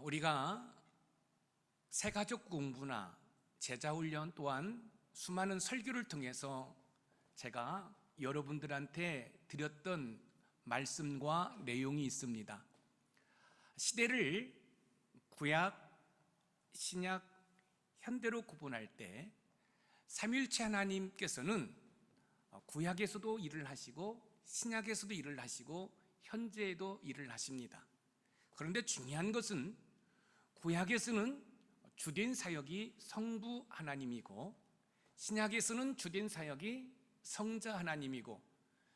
우리가 새가족 공부나 제자훈련 또한 수많은 설교를 통해서 제가 여러분들한테 드렸던 말씀과 내용이 있습니다. 시대를 구약, 신약, 현대로 구분할 때 삼위일체 하나님께서는 구약에서도 일을 하시고 신약에서도 일을 하시고 현재에도 일을 하십니다. 그런데 중요한 것은 구약에서는 주된 사역이 성부 하나님이고 신약에서는 주된 사역이 성자 하나님이고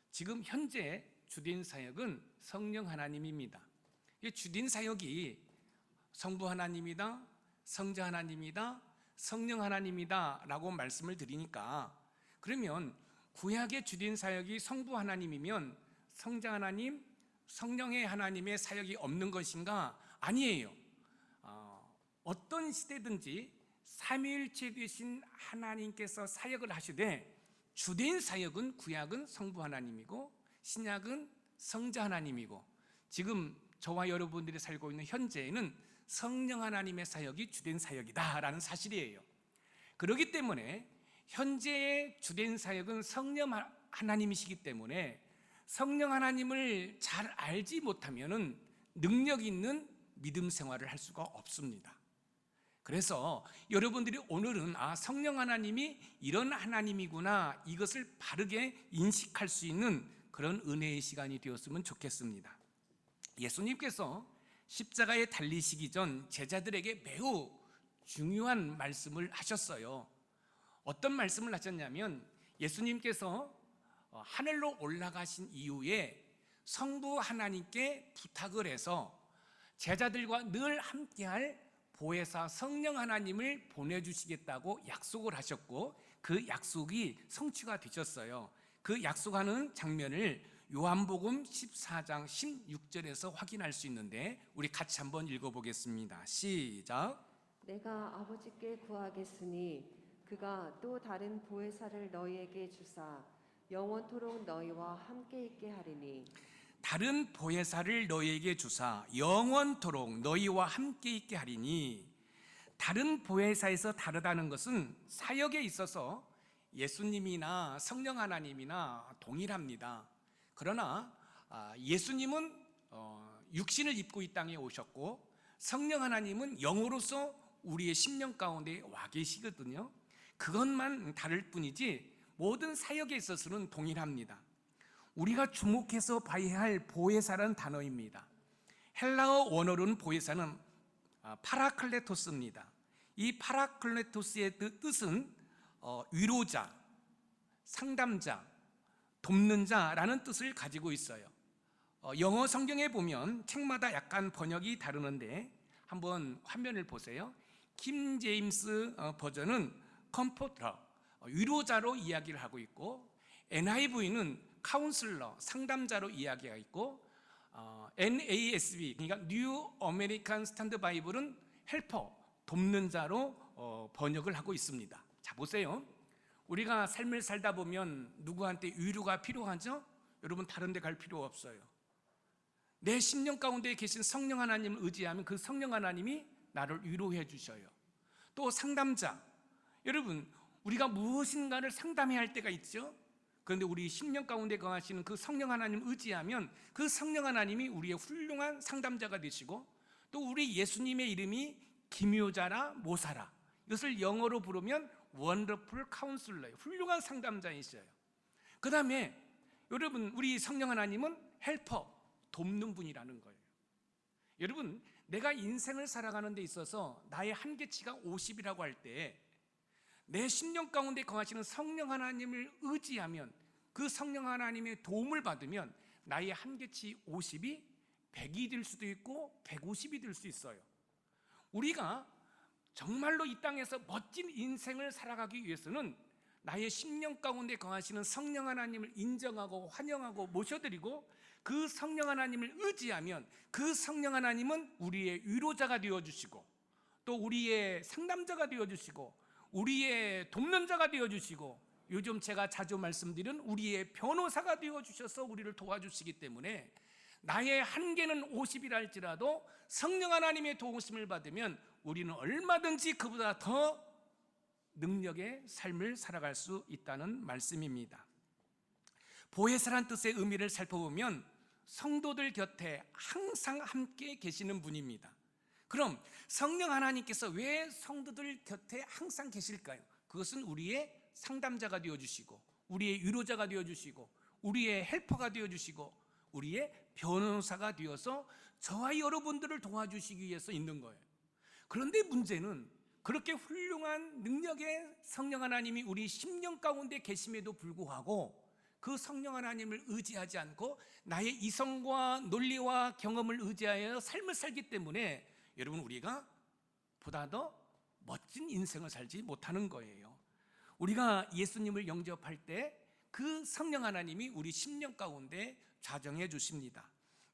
지금 현재 주된 사역은 성령 하나님입니다. 주된 사역이 성부 하나님이다, 성자 하나님이다, 성령 하나님이다 라고 말씀을 드리니까, 그러면 구약의 주된 사역이 성부 하나님이면 성자 하나님, 성령의 하나님의 사역이 없는 것인가? 아니에요. 어떤 시대든지 삼위일체 되신 하나님께서 사역을 하시되 주된 사역은 구약은 성부 하나님이고 신약은 성자 하나님이고 지금 저와 여러분들이 살고 있는 현재에는 성령 하나님의 사역이 주된 사역이다라는 사실이에요. 그렇기 때문에 현재의 주된 사역은 성령 하나님이시기 때문에 성령 하나님을 잘 알지 못하면 능력 있는 믿음 생활을 할 수가 없습니다. 그래서 여러분들이 오늘은 성령 하나님이 이런 하나님이구나, 이것을 바르게 인식할 수 있는 그런 은혜의 시간이 되었으면 좋겠습니다. 예수님께서 십자가에 달리시기 전 제자들에게 매우 중요한 말씀을 하셨어요. 어떤 말씀을 하셨냐면 예수님께서 하늘로 올라가신 이후에 성부 하나님께 부탁을 해서 제자들과 늘 함께할 보혜사 성령 하나님을 보내주시겠다고 약속을 하셨고 그 약속이 성취가 되셨어요. 그 약속하는 장면을 요한복음 14장 16절에서 확인할 수 있는데 우리 같이 한번 읽어보겠습니다. 시작. 내가 아버지께 구하겠으니 그가 또 다른 보혜사를 너희에게 주사 영원토록 너희와 함께 있게 하리니. 다른 보혜사를 너희에게 주사 영원토록 너희와 함께 있게 하리니. 다른 보혜사에서 다르다는 것은 사역에 있어서 예수님이나 성령 하나님이나 동일합니다. 그러나 예수님은 육신을 입고 이 땅에 오셨고 성령 하나님은 영으로서 우리의 심령 가운데 와 계시거든요. 그것만 다를 뿐이지 모든 사역에 있어서는 동일합니다. 우리가 주목해서 봐야 할 보혜사라는 단어입니다. 헬라어 원어로는 보혜사는 파라클레토스입니다. 이 파라클레토스의 뜻은 위로자, 상담자, 돕는 자라는 뜻을 가지고 있어요. 영어 성경에 보면 책마다 약간 번역이 다르는데 한번 화면을 보세요. 킹 제임스 버전은 컴포터, 위로자로 이야기를 하고 있고 NIV는 카운슬러, 상담자로 이야기가 있고 NASB, 그러니까 뉴 아메리칸 스탠드 바이블은 헬퍼, 돕는 자로 번역을 하고 있습니다. 자, 보세요. 우리가 삶을 살다 보면 누구한테 위로가 필요하죠? 여러분, 다른 데 갈 필요 없어요. 내 심령 가운데 계신 성령 하나님을 의지하면 그 성령 하나님이 나를 위로해 주셔요. 또 상담자, 여러분, 우리가 무엇인가를 상담해야 할 때가 있죠? 그런데 우리 심령 가운데 거하시는 그 성령 하나님을 의지하면 그 성령 하나님이 우리의 훌륭한 상담자가 되시고 또 우리 예수님의 이름이 기묘자라 모사라, 이것을 영어로 부르면 원더풀 카운슬러예요. 훌륭한 상담자이셔요. 그 다음에 여러분, 우리 성령 하나님은 헬퍼, 돕는 분이라는 거예요. 여러분, 내가 인생을 살아가는 데 있어서 나의 한계치가 50이라고 할 때 내 심령 가운데 거하시는 성령 하나님을 의지하면, 그 성령 하나님의 도움을 받으면 나의 한계치 50이 100이 될 수도 있고 150이 될 수 있어요. 우리가 정말로 이 땅에서 멋진 인생을 살아가기 위해서는 나의 심령 가운데 거하시는 성령 하나님을 인정하고 환영하고 모셔드리고 그 성령 하나님을 의지하면 그 성령 하나님은 우리의 위로자가 되어주시고 또 우리의 상담자가 되어주시고 우리의 돕는 자가 되어주시고 요즘 제가 자주 말씀드리는 우리의 변호사가 되어주셔서 우리를 도와주시기 때문에 나의 한계는 50이라 할지라도 성령 하나님의 도우심을 받으면 우리는 얼마든지 그보다 더 능력의 삶을 살아갈 수 있다는 말씀입니다. 보혜사란 뜻의 의미를 살펴보면 성도들 곁에 항상 함께 계시는 분입니다. 그럼 성령 하나님께서 왜 성도들 곁에 항상 계실까요? 그것은 우리의 상담자가 되어주시고, 우리의 위로자가 되어주시고, 우리의 헬퍼가 되어주시고, 우리의 변호사가 되어서 저와 여러분들을 도와주시기 위해서 있는 거예요. 그런데 문제는 그렇게 훌륭한 능력의 성령 하나님이 우리 심령 가운데 계심에도 불구하고 그 성령 하나님을 의지하지 않고 나의 이성과 논리와 경험을 의지하여 삶을 살기 때문에 여러분, 우리가 보다 더 멋진 인생을 살지 못하는 거예요. 우리가 예수님을 영접할 때 그 성령 하나님이 우리 심령 가운데 좌정해 주십니다.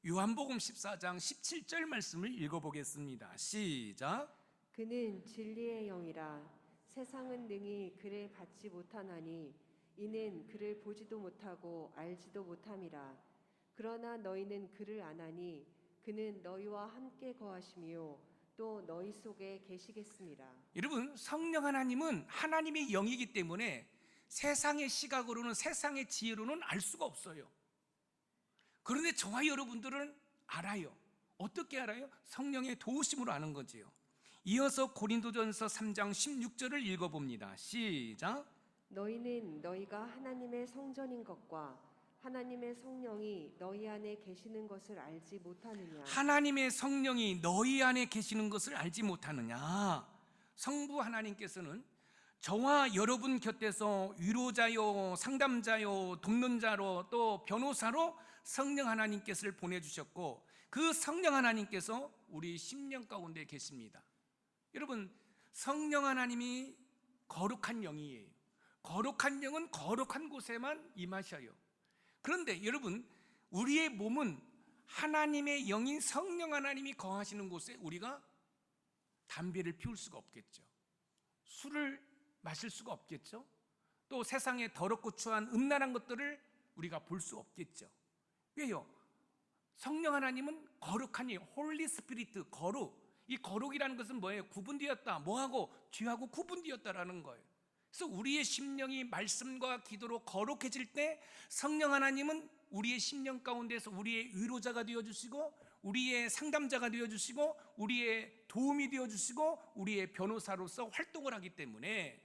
요한복음 14장 17절 말씀을 읽어보겠습니다. 시작. 그는 진리의 영이라 세상은 능히 그를 받지 못하나니 이는 그를 보지도 못하고 알지도 못함이라. 그러나 너희는 그를 아나니 그는 너희와 함께 거하시며 또 너희 속에 계시겠습니다. 여러분, 성령 하나님은 하나님의 영이기 때문에 세상의 시각으로는, 세상의 지혜로는 알 수가 없어요. 그런데 저와 여러분들은 알아요. 어떻게 알아요? 성령의 도우심으로 아는 거지요. 이어서 고린도전서 3장 16절을 읽어봅니다. 시작. 너희는 너희가 하나님의 성전인 것과 하나님의 성령이 너희 안에 계시는 것을 알지 못하느냐. 하나님의 성령이 너희 안에 계시는 것을 알지 못하느냐. 성부 하나님께서는 저와 여러분 곁에서 위로자요, 상담자요, 돕는 자로, 또 변호사로 성령 하나님께서를 보내주셨고, 그 성령 하나님께서 우리 심령 가운데 계십니다. 여러분, 성령 하나님이 거룩한 영이에요. 거룩한 영은 거룩한 곳에만 임하셔요. 그런데 여러분, 우리의 몸은 하나님의 영인 성령 하나님이 거하시는 곳에 우리가 담배를 피울 수가 없겠죠. 술을 마실 수가 없겠죠. 또 세상의 더럽고 추한 음란한 것들을 우리가 볼 수 없겠죠. 왜요? 성령 하나님은 거룩한 영, 홀리 스피리트, 거룩. 이 거룩이라는 것은 뭐예요? 구분되었다. 뭐하고? 죄하고 구분되었다라는 거예요. 그래서 우리의 심령이 말씀과 기도로 거룩해질 때 성령 하나님은 우리의 심령 가운데서 우리의 위로자가 되어주시고, 우리의 상담자가 되어주시고, 우리의 도움이 되어주시고, 우리의 변호사로서 활동을 하기 때문에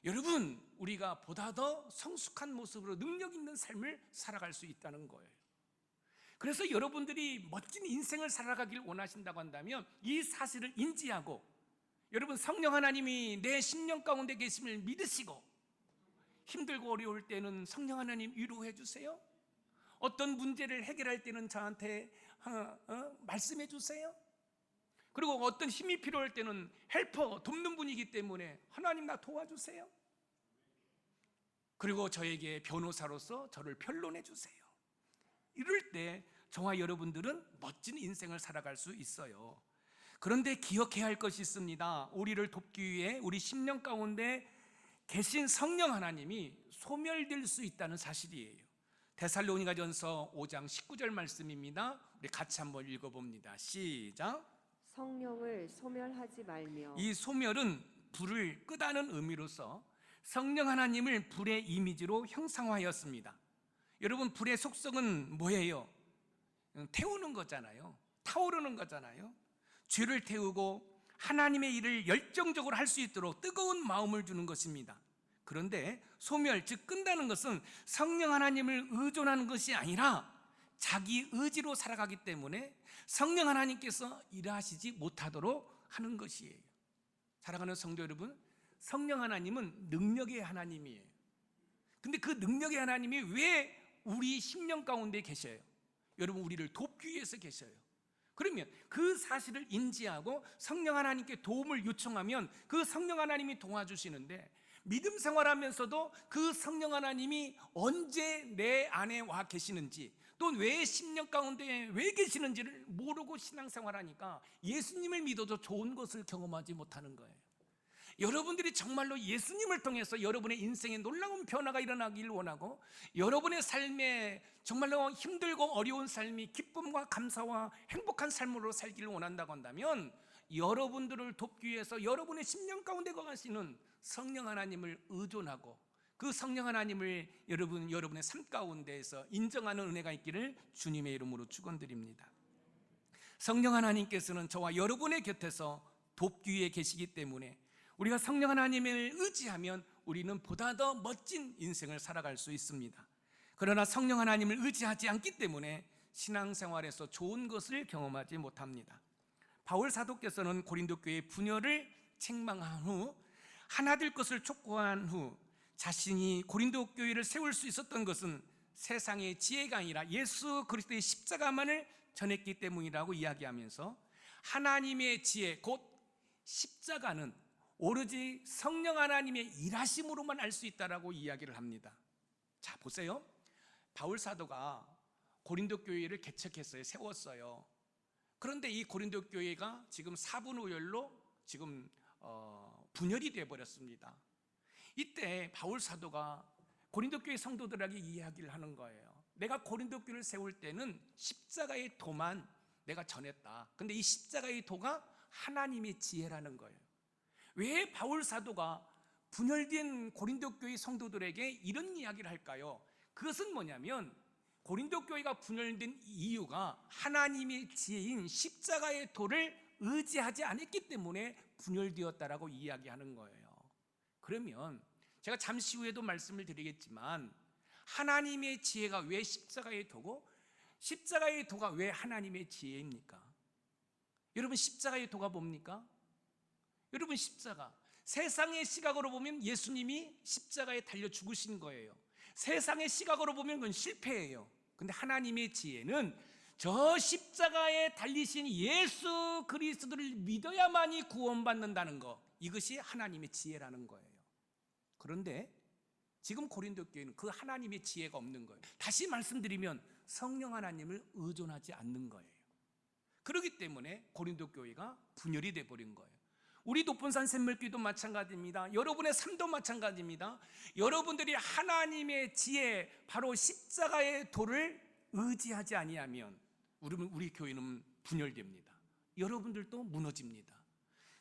여러분, 우리가 보다 더 성숙한 모습으로 능력 있는 삶을 살아갈 수 있다는 거예요. 그래서 여러분들이 멋진 인생을 살아가길 원하신다고 한다면 이 사실을 인지하고, 여러분, 성령 하나님이 내 심령 가운데 계심을 믿으시고, 힘들고 어려울 때는 성령 하나님 위로해 주세요. 어떤 문제를 해결할 때는 저한테 말씀해 주세요. 그리고 어떤 힘이 필요할 때는 헬퍼, 돕는 분이기 때문에 하나님 나 도와주세요. 그리고 저에게 변호사로서 저를 변론해 주세요. 이럴 때 저와 여러분들은 멋진 인생을 살아갈 수 있어요. 그런데 기억해야 할 것이 있습니다. 우리를 돕기 위해 우리 심령 가운데 계신 성령 하나님이 소멸될 수 있다는 사실이에요. 데살로니가전서 5장 19절 말씀입니다. 우리 같이 한번 읽어봅니다. 시작. 성령을 소멸하지 말며. 이 소멸은 불을 끄다는 의미로서 성령 하나님을 불의 이미지로 형상화하였습니다. 여러분, 불의 속성은 뭐예요? 태우는 거잖아요. 타오르는 거잖아요. 죄를 태우고 하나님의 일을 열정적으로 할 수 있도록 뜨거운 마음을 주는 것입니다. 그런데 소멸, 즉 끈다는 것은 성령 하나님을 의존하는 것이 아니라 자기 의지로 살아가기 때문에 성령 하나님께서 일하시지 못하도록 하는 것이에요. 사랑하는 성도 여러분, 성령 하나님은 능력의 하나님이에요. 근데 그 능력의 하나님이 왜 우리 심령 가운데 계셔요? 여러분, 우리를 돕기 위해서 계셔요. 그러면 그 사실을 인지하고 성령 하나님께 도움을 요청하면 그 성령 하나님이 도와주시는데, 믿음 생활하면서도 그 성령 하나님이 언제 내 안에 와 계시는지, 또 왜 심령 가운데 왜 계시는지를 모르고 신앙생활하니까 예수님을 믿어도 좋은 것을 경험하지 못하는 거예요. 여러분들이 정말로 예수님을 통해서 여러분의 인생에 놀라운 변화가 일어나길 원하고, 여러분의 삶에 정말로 힘들고 어려운 삶이 기쁨과 감사와 행복한 삶으로 살기를 원한다고 한다면, 여러분들을 돕기 위해서 여러분의 심령 가운데 거하시는 성령 하나님을 의존하고, 그 성령 하나님을 여러분의 삶 가운데에서 인정하는 은혜가 있기를 주님의 이름으로 축원드립니다. 성령 하나님께서는 저와 여러분의 곁에서 돕기 위해 계시기 때문에 우리가 성령 하나님을 의지하면 우리는 보다 더 멋진 인생을 살아갈 수 있습니다. 그러나 성령 하나님을 의지하지 않기 때문에 신앙생활에서 좋은 것을 경험하지 못합니다. 바울 사도께서는 고린도 교회의 분열을 책망한 후, 하나 될 것을 촉구한 후, 자신이 고린도 교회를 세울 수 있었던 것은 세상의 지혜가 아니라 예수 그리스도의 십자가만을 전했기 때문이라고 이야기하면서, 하나님의 지혜 곧 십자가는 오로지 성령 하나님의 일하심으로만 알 수 있다라고 이야기를 합니다. 자, 보세요. 바울 사도가 고린도 교회를 개척했어요. 세웠어요. 그런데 이 고린도 교회가 지금 사분오열로 지금 분열이 되어 버렸습니다. 이때 바울 사도가 고린도 교회 성도들에게 이야기를 하는 거예요. 내가 고린도 교회를 세울 때는 십자가의 도만 내가 전했다. 근데 이 십자가의 도가 하나님의 지혜라는 거예요. 왜 바울 사도가 분열된 고린도 교회 성도들에게 이런 이야기를 할까요? 그것은 뭐냐면, 고린도 교회가 분열된 이유가 하나님의 지혜인 십자가의 도를 의지하지 않았기 때문에 분열되었다라고 이야기하는 거예요. 그러면 제가 잠시 후에도 말씀을 드리겠지만, 하나님의 지혜가 왜 십자가의 도고, 십자가의 도가 왜 하나님의 지혜입니까? 여러분, 십자가의 도가 뭡니까? 여러분, 십자가, 세상의 시각으로 보면 예수님이 십자가에 달려 죽으신 거예요. 세상의 시각으로 보면 그건 실패예요. 근데 하나님의 지혜는 저 십자가에 달리신 예수 그리스도를 믿어야만이 구원받는다는 거, 이것이 하나님의 지혜라는 거예요. 그런데 지금 고린도 교회는 그 하나님의 지혜가 없는 거예요. 다시 말씀드리면 성령 하나님을 의존하지 않는 거예요. 그렇기 때문에 고린도 교회가 분열이 돼버린 거예요. 우리 높은산 샘물교회도 마찬가지입니다. 여러분의 삶도 마찬가지입니다. 여러분들이 하나님의 지혜, 바로 십자가의 도를 의지하지 아니하면 우리 교회는 분열됩니다. 여러분들도 무너집니다.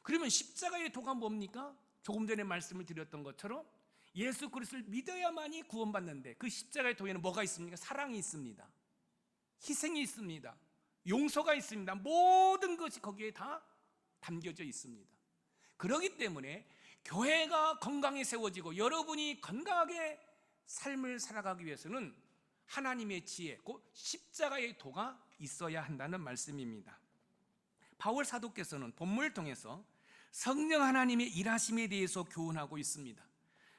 그러면 십자가의 도가 뭡니까? 조금 전에 말씀을 드렸던 것처럼 예수 그리스도를 믿어야만이 구원받는데, 그 십자가의 도에는 뭐가 있습니까? 사랑이 있습니다. 희생이 있습니다. 용서가 있습니다. 모든 것이 거기에 다 담겨져 있습니다. 그렇기 때문에 교회가 건강히 세워지고 여러분이 건강하게 삶을 살아가기 위해서는 하나님의 지혜, 곧 십자가의 도가 있어야 한다는 말씀입니다. 바울 사도께서는 본문을 통해서 성령 하나님의 일하심에 대해서 교훈하고 있습니다.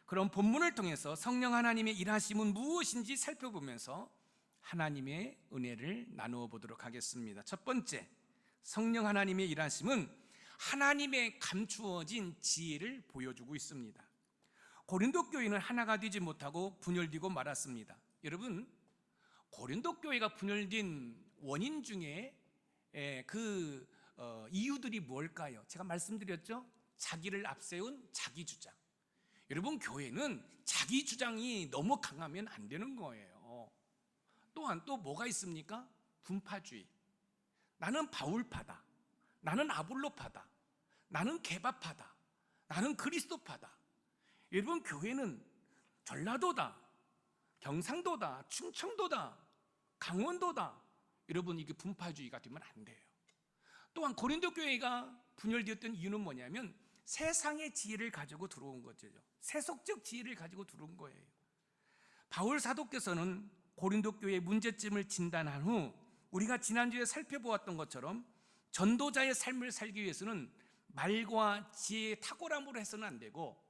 그럼 본문을 통해서 성령 하나님의 일하심은 무엇인지 살펴보면서 하나님의 은혜를 나누어 보도록 하겠습니다. 첫 번째, 성령 하나님의 일하심은 하나님의 감추어진 지혜를 보여주고 있습니다. 고린도 교회는 하나가 되지 못하고 분열되고 말았습니다. 여러분, 고린도 교회가 분열된 원인 중에 이유들이 뭘까요? 제가 말씀드렸죠? 자기를 앞세운 자기 주장. 여러분, 교회는 자기 주장이 너무 강하면 안 되는 거예요. 또한 또 뭐가 있습니까? 분파주의. 나는 바울파다, 나는 아볼로파다, 나는 개바파다, 나는 그리스도파다. 여러분, 교회는 전라도다, 경상도다, 충청도다, 강원도다. 여러분, 이게 분파주의가 되면 안 돼요. 또한 고린도 교회가 분열되었던 이유는 뭐냐면 세상의 지혜를 가지고 들어온 거죠. 세속적 지혜를 가지고 들어온 거예요. 바울 사도께서는 고린도 교회의 문제점을 진단한 후, 우리가 지난주에 살펴보았던 것처럼 전도자의 삶을 살기 위해서는 말과 지혜의 탁월함으로 해서는 안 되고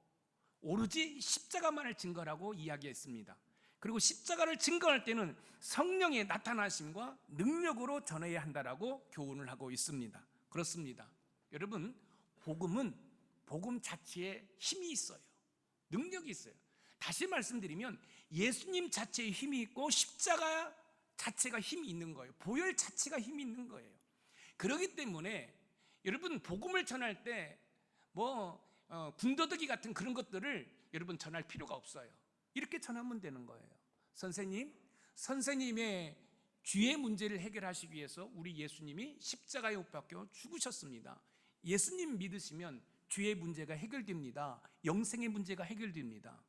오로지 십자가만을 증거하라고 이야기했습니다. 그리고 십자가를 증거할 때는 성령의 나타나심과 능력으로 전해야 한다라고 교훈을 하고 있습니다. 그렇습니다. 여러분, 복음은 복음 자체에 힘이 있어요. 능력이 있어요. 다시 말씀드리면 예수님 자체에 힘이 있고 십자가 자체가 힘이 있는 거예요. 보혈 자체가 힘이 있는 거예요. 그렇기 때문에 여러분, 복음을 전할 때 군더더기 같은 그런 것들을 여러분 전할 필요가 없어요. 이렇게 전하면 되는 거예요. 선생님의 죄의 문제를 해결하시기 위해서 우리 예수님이 십자가에 못 박혀 죽으셨습니다. 예수님 믿으시면 죄의 문제가 해결됩니다. 영생의 문제가 해결됩니다.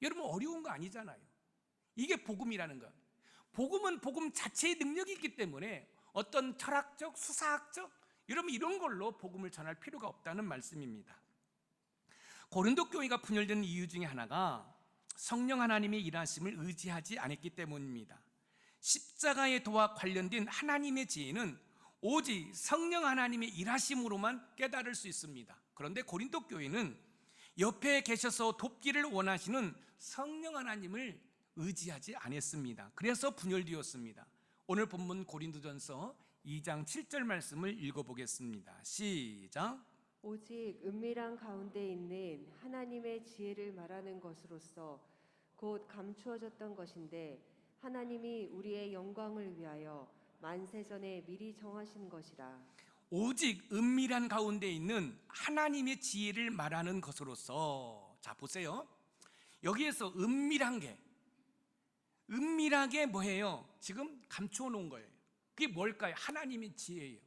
여러분 어려운 거 아니잖아요. 이게 복음이라는 거. 복음은 복음 자체의 능력이 있기 때문에 어떤 철학적, 수사학적 여러분 이런 걸로 복음을 전할 필요가 없다는 말씀입니다. 고린도 교회가 분열되는 이유 중에 하나가 성령 하나님의 일하심을 의지하지 않았기 때문입니다. 십자가의 도와 관련된 하나님의 지혜는 오직 성령 하나님의 일하심으로만 깨달을 수 있습니다. 그런데 고린도 교회는 옆에 계셔서 돕기를 원하시는 성령 하나님을 의지하지 않았습니다. 그래서 분열되었습니다. 오늘 본문 고린도전서 2장 7절 말씀을 읽어보겠습니다. 시작. 오직 은밀한 가운데 있는 하나님의 지혜를 말하는 것으로서 곧 감추어졌던 것인데 하나님이 우리의 영광을 위하여 만세전에 미리 정하신 것이라. 오직 은밀한 가운데 있는 하나님의 지혜를 말하는 것으로서. 자 보세요. 여기에서 은밀하게 뭐예요? 지금 감추어 놓은 거예요. 그게 뭘까요? 하나님의 지혜예요.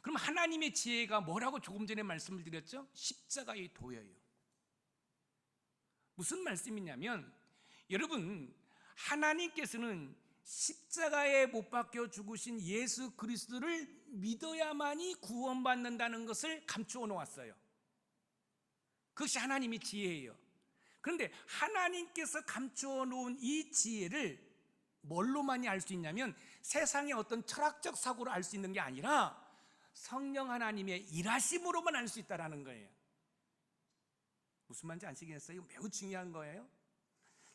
그럼 하나님의 지혜가 뭐라고 조금 전에 말씀을 드렸죠? 십자가의 도예요. 무슨 말씀이냐면 여러분 하나님께서는 십자가에 못 박혀 죽으신 예수 그리스도를 믿어야만이 구원받는다는 것을 감추어 놓았어요. 그것이 하나님의 지혜예요. 그런데 하나님께서 감추어 놓은 이 지혜를 뭘로만이 알 수 있냐면 세상의 어떤 철학적 사고로 알 수 있는 게 아니라 성령 하나님의 일하심으로만 알 수 있다는 거예요. 무슨 말인지 아시겠어요? 매우 중요한 거예요.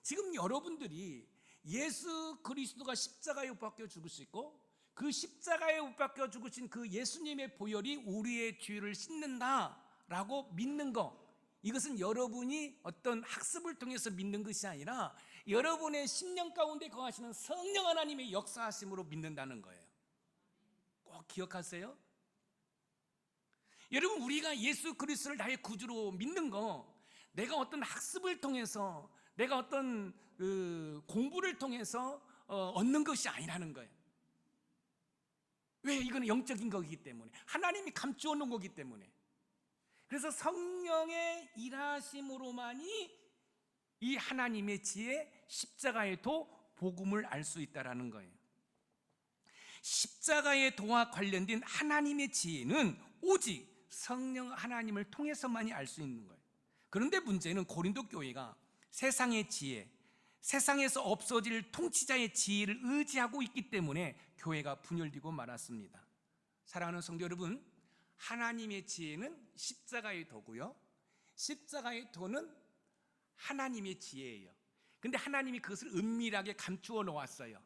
지금 여러분들이 예수 그리스도가 십자가에 못 박혀 죽으시고 그 십자가에 못 박혀 죽으신 그 예수님의 보혈이 우리의 죄를 씻는다라고 믿는 거, 이것은 여러분이 어떤 학습을 통해서 믿는 것이 아니라 여러분의 심령 가운데 거하시는 성령 하나님의 역사하심으로 믿는다는 거예요. 꼭 기억하세요. 여러분 우리가 예수 그리스도를 나의 구주로 믿는 거 내가 어떤 학습을 통해서 내가 어떤 공부를 통해서 얻는 것이 아니라는 거예요. 왜? 이건 영적인 거기 때문에 하나님이 감추어 놓은 거기 때문에. 그래서 성령의 일하심으로만이 이 하나님의 지혜 십자가의 도 복음을 알 수 있다는 거예요. 십자가의 도와 관련된 하나님의 지혜는 오직 성령 하나님을 통해서만이 알 수 있는 거예요. 그런데 문제는 고린도 교회가 세상의 지혜, 세상에서 없어질 통치자의 지혜를 의지하고 있기 때문에 교회가 분열되고 말았습니다. 사랑하는 성도 여러분, 하나님의 지혜는 십자가의 도고요, 십자가의 도는 하나님의 지혜예요. 그런데 하나님이 그것을 은밀하게 감추어 놓았어요.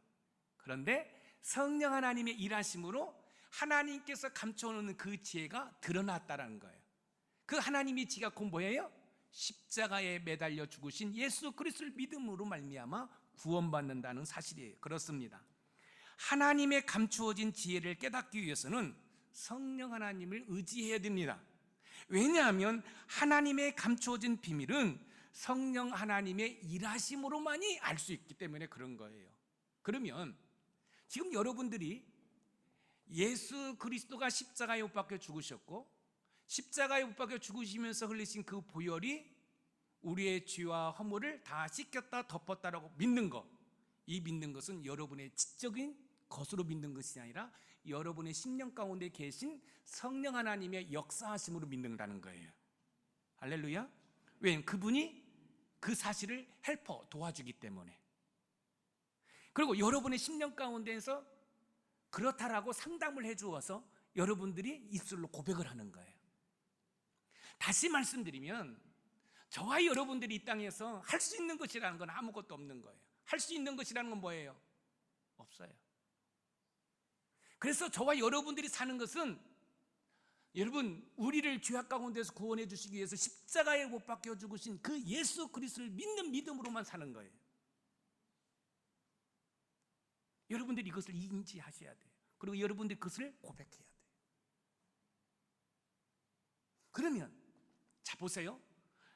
그런데 성령 하나님의 일하심으로 하나님께서 감추어 놓는 그 지혜가 드러났다는 거예요. 그 하나님의 지혜가 곧 뭐예요? 십자가에 매달려 죽으신 예수 그리스도를 믿음으로 말미암아 구원받는다는 사실이에요. 그렇습니다. 하나님의 감추어진 지혜를 깨닫기 위해서는 성령 하나님을 의지해야 됩니다. 왜냐하면 하나님의 감추어진 비밀은 성령 하나님의 일하심으로만이 알 수 있기 때문에 그런 거예요. 그러면 지금 여러분들이 예수 그리스도가 십자가에 못 박혀 죽으셨고 십자가에 못 박혀 죽으시면서 흘리신 그 보혈이 우리의 죄와 허물을 다 씻겼다 덮었다라고 믿는 것, 이 믿는 것은 여러분의 지적인 것으로 믿는 것이 아니라 여러분의 심령 가운데 계신 성령 하나님의 역사하심으로 믿는다는 거예요. 할렐루야. 왜냐하면 그분이 그 사실을 헬퍼 도와주기 때문에. 그리고 여러분의 심령 가운데에서 그렇다라고 상담을 해주어서 여러분들이 입술로 고백을 하는 거예요. 다시 말씀드리면 저와 여러분들이 이 땅에서 할 수 있는 것이라는 건 아무것도 없는 거예요. 할 수 있는 것이라는 건 뭐예요? 없어요. 그래서 저와 여러분들이 사는 것은 여러분 우리를 죄악 가운데서 구원해 주시기 위해서 십자가에 못 박혀 죽으신 그 예수 그리스도를 믿는 믿음으로만 사는 거예요. 여러분들이 이것을 인지하셔야 돼요. 그리고 여러분들이 그것을 고백해야 돼요. 그러면 자 보세요.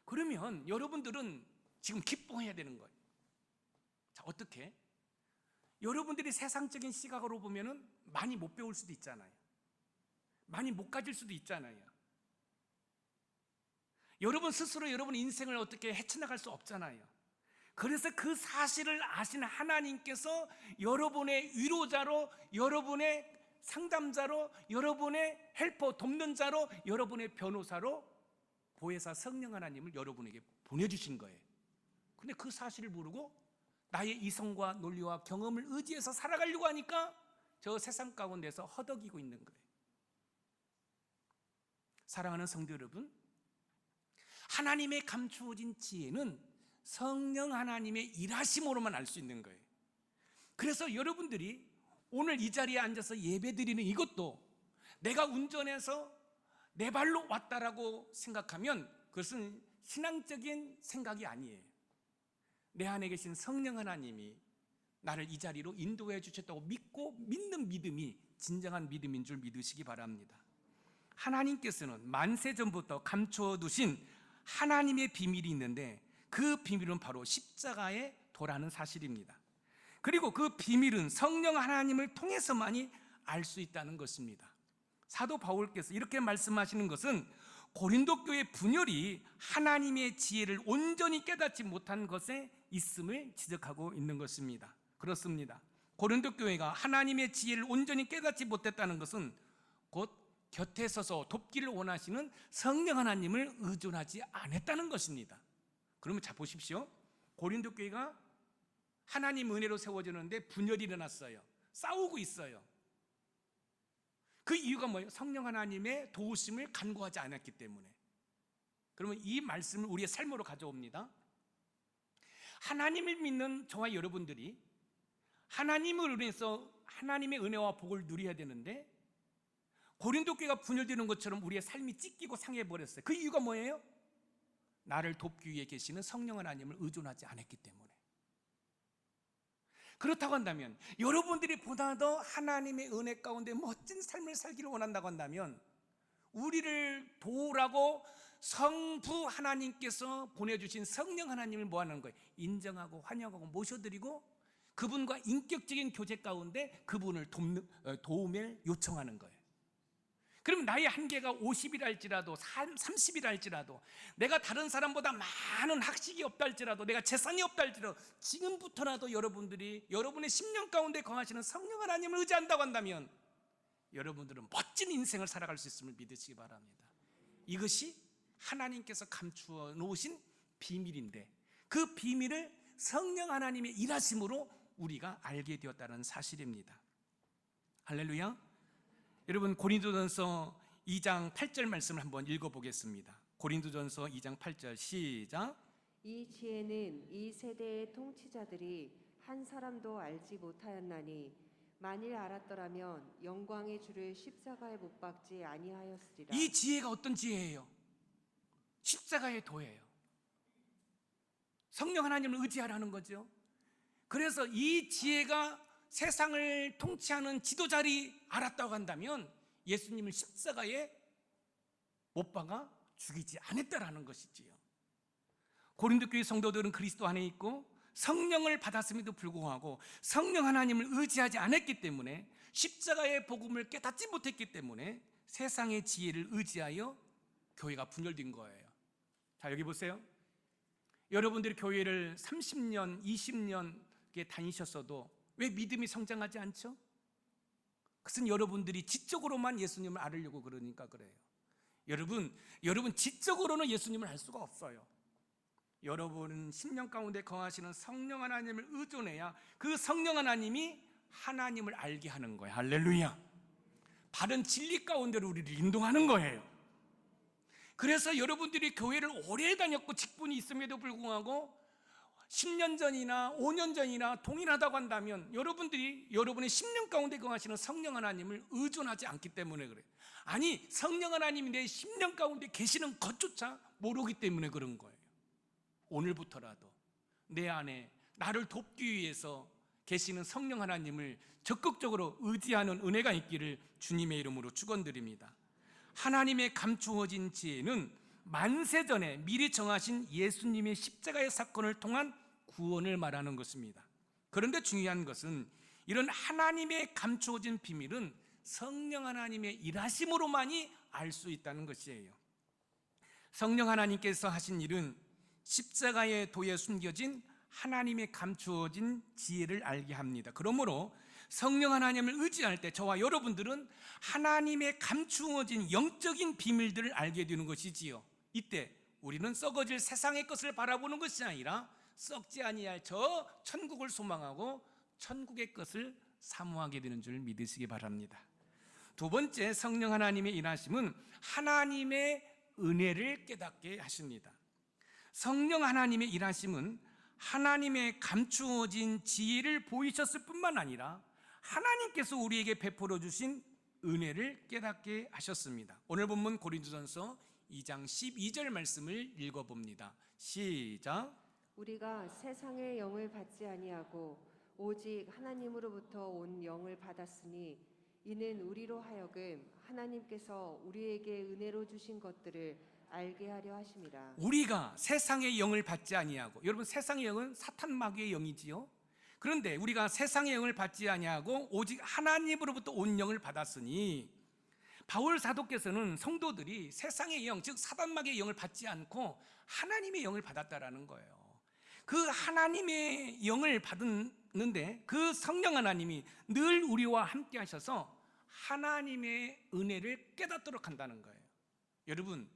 그러면 여러분들은 지금 기뻐해야 되는 거예요. 자, 어떻게? 여러분들이 세상적인 시각으로 보면은 많이 못 배울 수도 있잖아요. 많이 못 가질 수도 있잖아요. 여러분 스스로 여러분 인생을 어떻게 헤쳐나갈 수 없잖아요. 그래서 그 사실을 아시는 하나님께서 여러분의 위로자로, 여러분의 상담자로, 여러분의 헬퍼, 돕는 자로, 여러분의 변호사로 보혜사 성령 하나님을 여러분에게 보내주신 거예요. 근데 그 사실을 모르고 나의 이성과 논리와 경험을 의지해서 살아가려고 하니까 저 세상 가운데서 허덕이고 있는 거예요. 사랑하는 성도 여러분, 하나님의 감추어진 지혜는 성령 하나님의 일하심으로만 알 수 있는 거예요. 그래서 여러분들이 오늘 이 자리에 앉아서 예배드리는 이것도 내가 운전해서 내 발로 왔다라고 생각하면 그것은 신앙적인 생각이 아니에요. 내 안에 계신 성령 하나님이 나를 이 자리로 인도해 주셨다고 믿고 믿는 믿음이 진정한 믿음인 줄 믿으시기 바랍니다. 하나님께서는 만세 전부터 감추어 두신 하나님의 비밀이 있는데 그 비밀은 바로 십자가의 도라는 사실입니다. 그리고 그 비밀은 성령 하나님을 통해서만이 알 수 있다는 것입니다. 사도 바울께서 이렇게 말씀하시는 것은 고린도 교회 분열이 하나님의 지혜를 온전히 깨닫지 못한 것에 있음을 지적하고 있는 것입니다. 그렇습니다. 고린도 교회가 하나님의 지혜를 온전히 깨닫지 못했다는 것은 곧 곁에 서서 돕기를 원하시는 성령 하나님을 의존하지 않았다는 것입니다. 그러면 자 보십시오. 고린도 교회가 하나님 은혜로 세워지는데 분열이 일어났어요. 싸우고 있어요. 그 이유가 뭐예요? 성령 하나님의 도우심을 간구하지 않았기 때문에. 그러면 이 말씀을 우리의 삶으로 가져옵니다. 하나님을 믿는 저와 여러분들이 하나님을 인해서 하나님의 은혜와 복을 누려야 되는데 고린도 교회가 분열되는 것처럼 우리의 삶이 찢기고 상해버렸어요. 그 이유가 뭐예요? 나를 돕기 위해 계시는 성령 하나님을 의존하지 않았기 때문에. 그렇다고 한다면 여러분들이 보다 더 하나님의 은혜 가운데 멋진 삶을 살기를 원한다고 한다면 우리를 도우라고 성부 하나님께서 보내주신 성령 하나님을 뭐 하는 거예요? 인정하고 환영하고 모셔드리고 그분과 인격적인 교제 가운데 그분을 도움을 요청하는 거예요. 그럼 나의 한계가 50이라 할지라도 30이라 할지라도 내가 다른 사람보다 많은 학식이 없다 할지라도 내가 재산이 없다 할지라도 지금부터라도 여러분들이 여러분의 10년 가운데 거하시는 성령 하나님을 의지한다고 한다면 여러분들은 멋진 인생을 살아갈 수 있음을 믿으시기 바랍니다. 이것이 하나님께서 감추어 놓으신 비밀인데 그 비밀을 성령 하나님의 일하심으로 우리가 알게 되었다는 사실입니다. 할렐루야. 여러분 고린도전서 2장 8절 말씀을 한번 읽어보겠습니다. 고린도전서 2장 8절 시작. 이 지혜는 이 세대의 통치자들이 한 사람도 알지 못하였나니 만일 알았더라면 영광의 주를 십자가에 못 박지 아니하였으리라. 이 지혜가 어떤 지혜예요? 십자가의 도예요. 성령 하나님을 의지하라는 거죠. 그래서 이 지혜가 세상을 통치하는 지도자들이 알았다고 한다면 예수님을 십자가에 못 박아 죽이지 않았다라는 것이지요. 고린도 교회 성도들은 그리스도 안에 있고 성령을 받았음에도 불구하고 성령 하나님을 의지하지 않았기 때문에 십자가의 복음을 깨닫지 못했기 때문에 세상의 지혜를 의지하여 교회가 분열된 거예요. 자, 여기 보세요. 여러분들이 교회를 30년, 20년 다니셨어도 왜 믿음이 성장하지 않죠? 그것은 여러분들이 지적으로만 예수님을 알으려고 그러니까 그래요. 여러분 지적으로는 예수님을 알 수가 없어요. 여러분은 10년 가운데 거하시는 성령 하나님을 의존해야 그 성령 하나님이 하나님을 알게 하는 거예요. 할렐루야. 바른 진리 가운데로 우리를 인도하는 거예요. 그래서 여러분들이 교회를 오래 다녔고 직분이 있음에도 불구하고 10년 전이나 5년 전이나 동일하다고 한다면 여러분들이 여러분의 10년 가운데 거하시는 성령 하나님을 의존하지 않기 때문에 그래요. 아니 성령 하나님이 내 10년 가운데 계시는 것조차 모르기 때문에 그런 거예요. 오늘부터라도 내 안에 나를 돕기 위해서 계시는 성령 하나님을 적극적으로 의지하는 은혜가 있기를 주님의 이름으로 축원드립니다. 하나님의 감추어진 지혜는 만세 전에 미리 정하신 예수님의 십자가의 사건을 통한 구원을 말하는 것입니다. 그런데 중요한 것은 이런 하나님의 감추어진 비밀은 성령 하나님의 일하심으로만이 알 수 있다는 것이에요. 성령 하나님께서 하신 일은 십자가의 도에 숨겨진 하나님의 감추어진 지혜를 알게 합니다. 그러므로 성령 하나님을 의지할 때 저와 여러분들은 하나님의 감추어진 영적인 비밀들을 알게 되는 것이지요. 이때 우리는 썩어질 세상의 것을 바라보는 것이 아니라 썩지 아니할 저 천국을 소망하고 천국의 것을 사모하게 되는 줄 믿으시기 바랍니다. 두 번째, 성령 하나님의 일하심은 하나님의 은혜를 깨닫게 하십니다. 성령 하나님의 일하심은 하나님의 감추어진 지혜를 보이셨을 뿐만 아니라 하나님께서 우리에게 베풀어 주신 은혜를 깨닫게 하셨습니다. 오늘 본문 고린도전서 2장 12절 말씀을 읽어봅니다. 시작. 우리가 세상의 영을 받지 아니하고 오직 하나님으로부터 온 영을 받았으니 이는 우리로 하여금 하나님께서 우리에게 은혜로 주신 것들을 알게 하려 하심이라. 우리가 세상의 영을 받지 아니하고, 여러분 세상의 영은 사탄 마귀의 영이지요. 그런데 우리가 세상의 영을 받지 아니하고 오직 하나님으로부터 온 영을 받았으니, 바울 사도께서는 성도들이 세상의 영, 즉 사단 마귀의 영을 받지 않고 하나님의 영을 받았다라는 거예요. 그 하나님의 영을 받았는데 그 성령 하나님이 늘 우리와 함께 하셔서 하나님의 은혜를 깨닫도록 한다는 거예요. 여러분,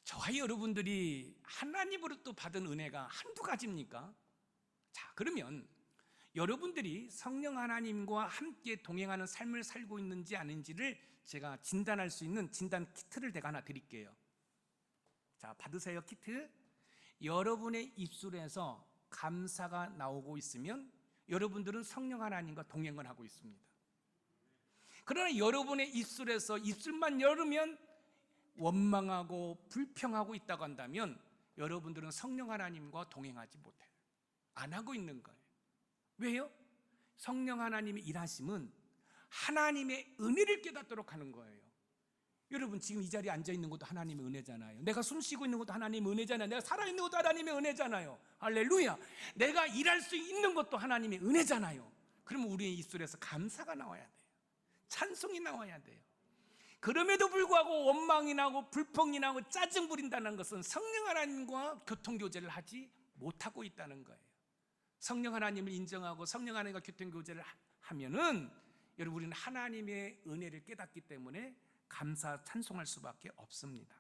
저와 여러분들이 하나님으로부터 받은 은혜가 한두 가지입니까? 자, 그러면 여러분들이 성령 하나님과 함께 동행하는 삶을 살고 있는지 아닌지를 제가 진단할 수 있는 진단 키트를 제가 하나 드릴게요. 자, 받으세요. 키트. 여러분의 입술에서 감사가 나오고 있으면 여러분들은 성령 하나님과 동행을 하고 있습니다. 그러나 여러분의 입술에서 입술만 열으면 원망하고 불평하고 있다고 한다면 여러분들은 성령 하나님과 동행하지 못해요. 안 하고 있는 거예요. 왜요? 성령 하나님의 일하심은 하나님의 은혜를 깨닫도록 하는 거예요. 여러분, 지금 이 자리에 앉아 있는 것도 하나님의 은혜잖아요. 내가 숨 쉬고 있는 것도 하나님의 은혜잖아요. 내가 살아있는 것도 하나님의 은혜잖아요. 할렐루야. 내가 일할 수 있는 것도 하나님의 은혜잖아요. 그러면 우리의 입술에서 감사가 나와야 돼요. 찬송이 나와야 돼요. 그럼에도 불구하고 원망이 나고 불평이 나고 짜증 부린다는 것은 성령 하나님과 교통교제를 하지 못하고 있다는 거예요. 성령 하나님을 인정하고 성령 하나님과 교통교제를 하면은 여러분, 우리는 하나님의 은혜를 깨닫기 때문에 감사 찬송할 수밖에 없습니다.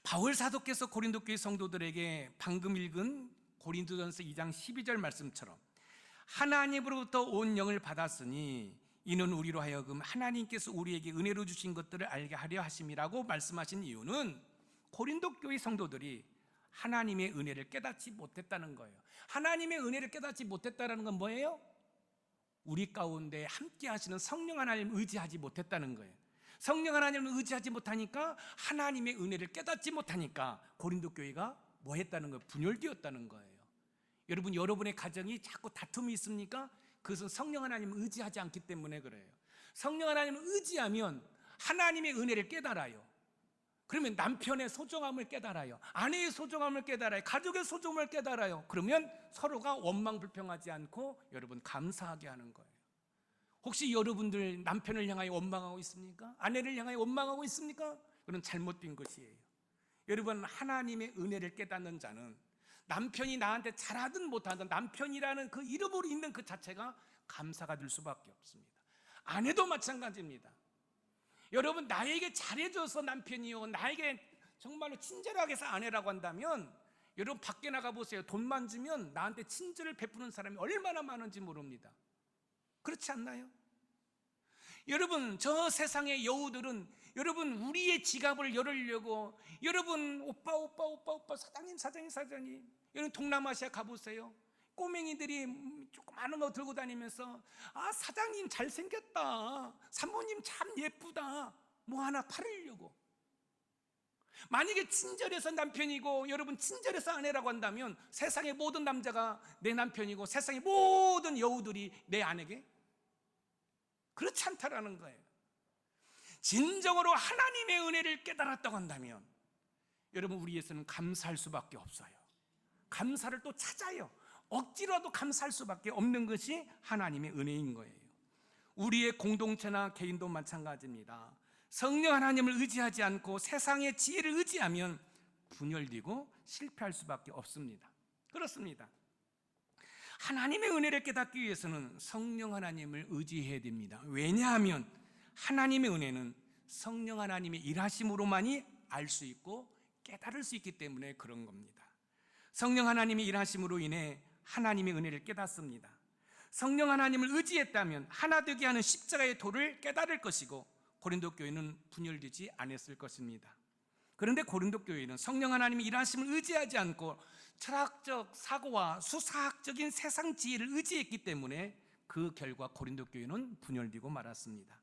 바울 사도께서 고린도 교회 성도들에게 방금 읽은 고린도전서 2장 12절 말씀처럼 하나님으로부터 온 영을 받았으니 이는 우리로 하여금 하나님께서 우리에게 은혜로 주신 것들을 알게 하려 하심이라고 말씀하신 이유는 고린도 교회 성도들이 하나님의 은혜를 깨닫지 못했다는 거예요. 하나님의 은혜를 깨닫지 못했다는 건 뭐예요? 우리 가운데 함께 하시는 성령 하나님을 의지하지 못했다는 거예요. 성령 하나님을 의지하지 못하니까 하나님의 은혜를 깨닫지 못하니까 고린도 교회가 뭐 했다는 거예요? 분열되었다는 거예요. 여러분, 여러분의 가정이 자꾸 다툼이 있습니까? 그것은 성령 하나님을 의지하지 않기 때문에 그래요. 성령 하나님을 의지하면 하나님의 은혜를 깨달아요. 그러면 남편의 소중함을 깨달아요. 아내의 소중함을 깨달아요. 가족의 소중함을 깨달아요. 그러면 서로가 원망 불평하지 않고 여러분 감사하게 하는 거예요. 혹시 여러분들 남편을 향하여 원망하고 있습니까? 아내를 향하여 원망하고 있습니까? 그건 잘못된 것이에요. 여러분, 하나님의 은혜를 깨닫는 자는 남편이 나한테 잘하든 못하든 남편이라는 그 이름으로 있는 그 자체가 감사가 될 수밖에 없습니다. 아내도 마찬가지입니다. 여러분, 나에게 잘해줘서 남편이요, 나에게 정말로 친절하게 해서 아내라고 한다면 여러분 밖에 나가 보세요. 돈만 주면 나한테 친절을 베푸는 사람이 얼마나 많은지 모릅니다. 그렇지 않나요? 여러분, 저 세상의 여우들은 여러분 우리의 지갑을 열으려고 여러분 오빠 사장님 여러분 동남아시아 가보세요. 꼬맹이들이 조그마한 거 들고 다니면서 아, 사장님 잘생겼다, 사모님 참 예쁘다, 뭐 하나 팔으려고. 만약에 친절해서 남편이고 여러분 친절해서 아내라고 한다면 세상의 모든 남자가 내 남편이고 세상의 모든 여우들이 내 아내게? 그렇지 않다라는 거예요. 진정으로 하나님의 은혜를 깨달았다고 한다면 여러분, 우리에서는 감사할 수밖에 없어요. 감사를 또 찾아요. 억지로라도 감사할 수밖에 없는 것이 하나님의 은혜인 거예요. 우리의 공동체나 개인도 마찬가지입니다. 성령 하나님을 의지하지 않고 세상의 지혜를 의지하면 분열되고 실패할 수밖에 없습니다. 그렇습니다. 하나님의 은혜를 깨닫기 위해서는 성령 하나님을 의지해야 됩니다. 왜냐하면 하나님의 은혜는 성령 하나님의 일하심으로만이 알 수 있고 깨달을 수 있기 때문에 그런 겁니다. 성령 하나님의 일하심으로 인해 하나님의 은혜를 깨닫습니다. 성령 하나님을 의지했다면 하나 되게 하는 십자가의 도를 깨달을 것이고 고린도 교회는 분열되지 않았을 것입니다. 그런데 고린도 교회는 성령 하나님의 일하심을 의지하지 않고 철학적 사고와 수사학적인 세상 지혜를 의지했기 때문에 그 결과 고린도 교회는 분열되고 말았습니다.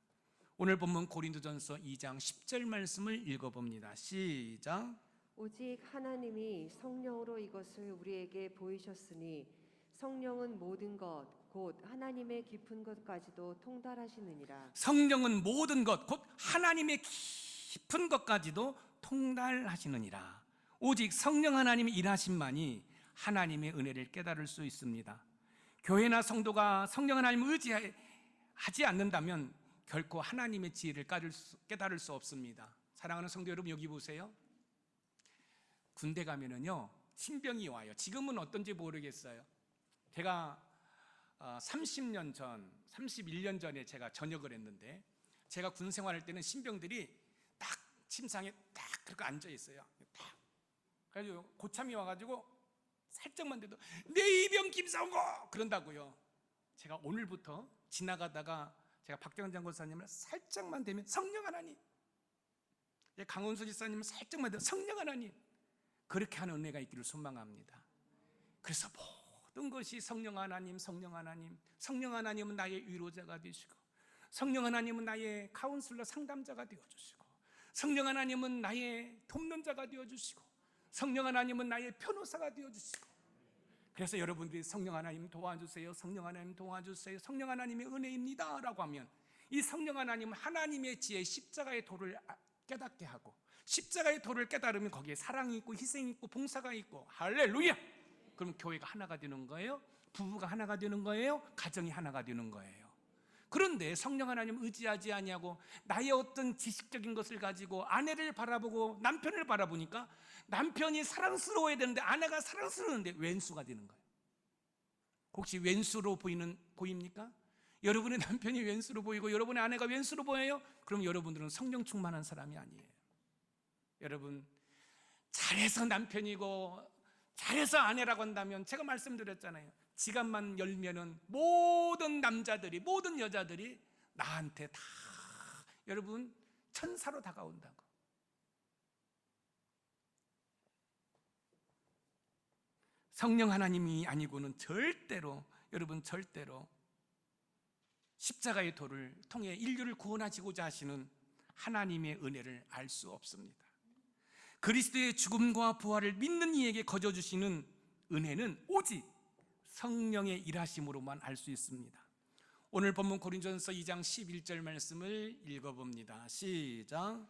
오늘 본문 고린도전서 2장 10절 말씀을 읽어봅니다. 시작. 오직 하나님이 성령으로 이것을 우리에게 보이셨으니 성령은 모든 것 곧 하나님의 깊은 것까지도 통달하시느니라. 성령은 모든 것 곧 하나님의 깊은 것까지도 통달하시느니라. 오직 성령 하나님의 일하심만이 하나님의 은혜를 깨달을 수 있습니다. 교회나 성도가 성령 하나님을 의지하지 않는다면 결코 하나님의 지혜를 깨달을 수 없습니다. 사랑하는 성도 여러분, 여기 보세요. 군대 가면은요 신병이 와요. 지금은 어떤지 모르겠어요. 제가 30년 전, 31년 전에 제가 전역을 했는데, 제가 군 생활할 때는 신병들이 딱 침상에 딱 그렇게 앉아 있어요. 딱. 그래가지고 고참이 와가지고 살짝만 돼도 내 이병 김상고 그런다고요. 제가 오늘부터 지나가다가 제가 박경환 장고사님을 살짝만 대면 성령 하나님, 강원수 지사님을 살짝만 대면 성령 하나님, 그렇게 하는 은혜가 있기를 소망합니다. 그래서 모든 것이 성령 하나님, 성령 하나님, 성령 하나님은 나의 위로자가 되시고, 성령 하나님은 나의 카운슬러 상담자가 되어주시고, 성령 하나님은 나의 돕는 자가 되어주시고, 성령 하나님은 나의 변호사가 되어주시고. 그래서 여러분들이 성령 하나님 도와주세요, 성령 하나님 도와주세요, 성령 하나님의 은혜입니다 라고 하면 이 성령 하나님은 하나님의 지혜 십자가의 도를 깨닫게 하고, 십자가의 도를 깨달으면 거기에 사랑이 있고 희생이 있고 봉사가 있고, 할렐루야! 그럼 교회가 하나가 되는 거예요. 부부가 하나가 되는 거예요. 가정이 하나가 되는 거예요. 그런데 성령 하나님 의지하지 아니하고 나의 어떤 지식적인 것을 가지고 아내를 바라보고 남편을 바라보니까 남편이 사랑스러워야 되는데 아내가 사랑스러운데 왼수가 되는 거예요. 혹시 왼수로 보입니까? 여러분의 남편이 왼수로 보이고 여러분의 아내가 왼수로 보여요? 그럼 여러분들은 성령 충만한 사람이 아니에요. 여러분, 잘해서 남편이고 잘해서 아내라고 한다면, 제가 말씀드렸잖아요. 지갑만 열면은 모든 남자들이, 모든 여자들이 나한테 다 여러분 천사로 다가온다고. 성령 하나님이 아니고는 절대로, 여러분 절대로 십자가의 도를 통해 인류를 구원하시고자 하시는 하나님의 은혜를 알 수 없습니다. 그리스도의 죽음과 부활을 믿는 이에게 거저주시는 은혜는 오직 성령의 일하심으로만 알 수 있습니다. 오늘 본문 고린도전서 2장 11절 말씀을 읽어봅니다. 시작.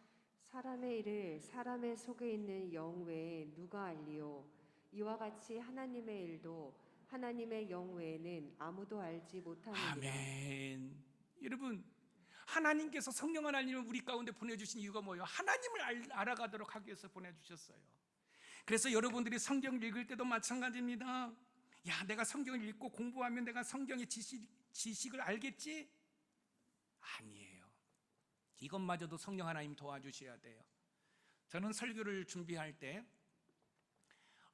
사람의 일을 사람의 속에 있는 영 외에 누가 알리요? 이와 같이 하나님의 일도 하나님의 영 외에는 아무도 알지 못하느니라. 아멘. 여러분, 하나님께서 성령 하나님을 우리 가운데 보내주신 이유가 뭐예요? 하나님을 알아가도록 하기 위해서 보내주셨어요. 그래서 여러분들이 성경을 읽을 때도 마찬가지입니다. 야, 내가 성경을 읽고 공부하면 내가 성경의 지식을 알겠지? 아니에요. 이것마저도 성령 하나님 도와주셔야 돼요. 저는 설교를 준비할 때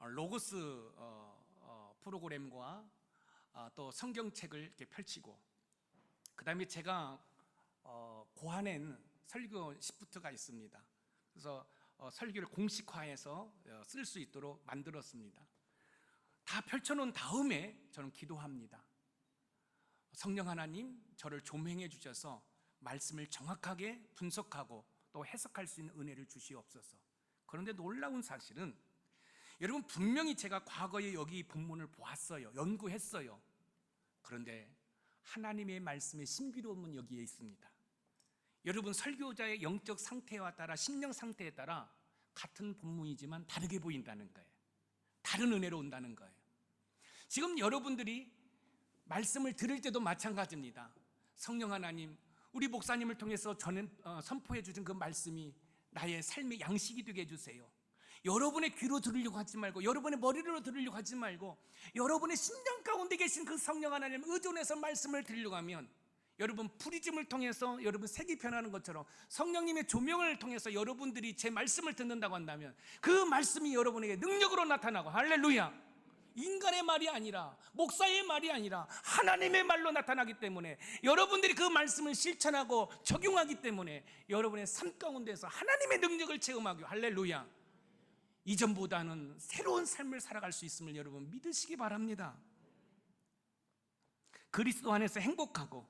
로고스 프로그램과 또 성경책을 이렇게 펼치고, 그 다음에 제가 고안엔 설교 시프트가 있습니다. 그래서 설교를 공식화해서 쓸 수 있도록 만들었습니다. 다 펼쳐놓은 다음에 저는 기도합니다. 성령 하나님, 저를 조명해 주셔서 말씀을 정확하게 분석하고 또 해석할 수 있는 은혜를 주시옵소서. 그런데 놀라운 사실은, 여러분, 분명히 제가 과거에 여기 본문을 보았어요. 연구했어요. 그런데 하나님의 말씀의 신비로움은 여기에 있습니다. 여러분, 설교자의 영적 상태와 따라, 심령 상태에 따라 같은 본문이지만 다르게 보인다는 거예요. 다른 은혜로 온다는 거예요. 지금 여러분들이 말씀을 들을 때도 마찬가지입니다. 성령 하나님, 우리 목사님을 통해서 선포해 주신 그 말씀이 나의 삶의 양식이 되게 해주세요. 여러분의 귀로 들으려고 하지 말고, 여러분의 머리로 들으려고 하지 말고, 여러분의 심령 가운데 계신 그 성령 하나님 의존해서 말씀을 들으려고 하면, 여러분 프리즘을 통해서 여러분 색이 변하는 것처럼 성령님의 조명을 통해서 여러분들이 제 말씀을 듣는다고 한다면 그 말씀이 여러분에게 능력으로 나타나고, 할렐루야, 인간의 말이 아니라, 목사의 말이 아니라 하나님의 말로 나타나기 때문에, 여러분들이 그 말씀을 실천하고 적용하기 때문에 여러분의 삶 가운데서 하나님의 능력을 체험하고, 할렐루야, 이전보다는 새로운 삶을 살아갈 수 있음을 여러분 믿으시기 바랍니다. 그리스도 안에서 행복하고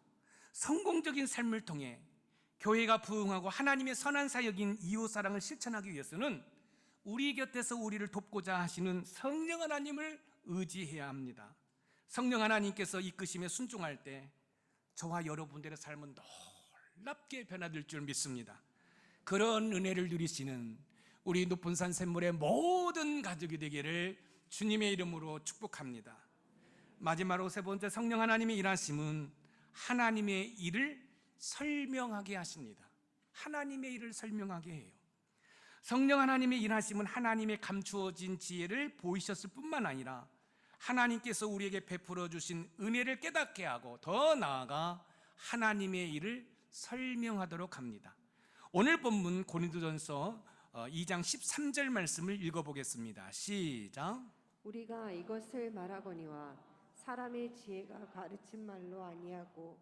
성공적인 삶을 통해 교회가 부흥하고 하나님의 선한 사역인 이웃사랑을 실천하기 위해서는 우리 곁에서 우리를 돕고자 하시는 성령 하나님을 의지해야 합니다. 성령 하나님께서 이끄심에 순종할 때 저와 여러분들의 삶은 놀랍게 변화될 줄 믿습니다. 그런 은혜를 누리시는 우리 높은 산 샘물의 모든 가족이 되기를 주님의 이름으로 축복합니다. 마지막으로 세 번째, 성령 하나님의 일하심은 하나님의 일을 설명하게 하십니다. 하나님의 일을 설명하게 해요. 성령 하나님의 일하심은 하나님의 감추어진 지혜를 보이셨을 뿐만 아니라 하나님께서 우리에게 베풀어 주신 은혜를 깨닫게 하고, 더 나아가 하나님의 일을 설명하도록 합니다. 오늘 본문 고린도전서 2장 13절 말씀을 읽어보겠습니다. 시작. 우리가 이것을 말하거니와 사람의 지혜가 가르친 말로 아니하고